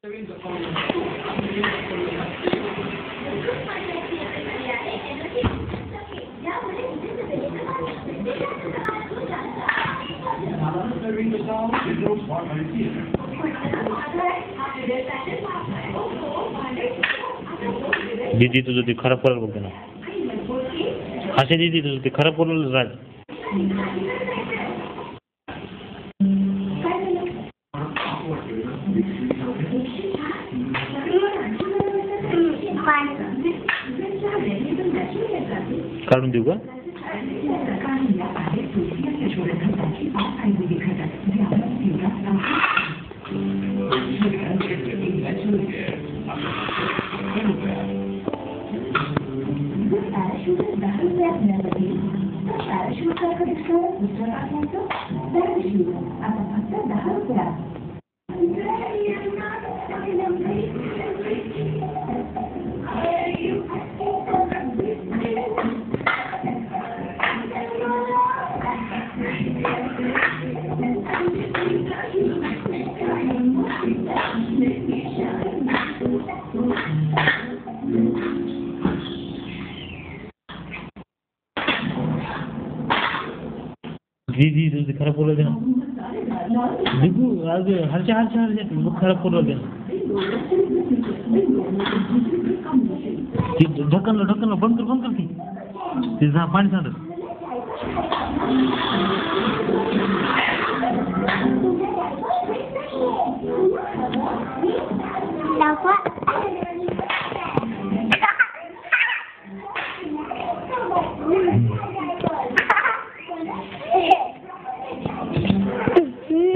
दीदी तुझं ते खराब करायला बघते ना. असे दीदी तुझं ते खराब करून राज. काढून देऊ का? दीदी तुझे खराब बोल रहे ना. देखो आज हर्षा खराब बोल रहे ना. ढक्कन बंद कर ती. तिचा पाणी सांडत.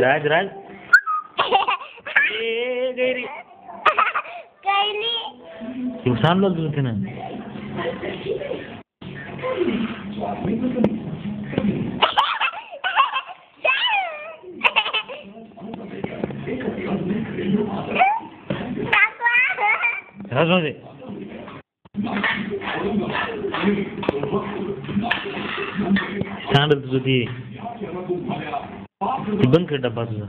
राज गैरी तू सांडलं तुझं ते ना. राजमध्ये सांडल तुझं ती बंद कर डब्बा तुझा.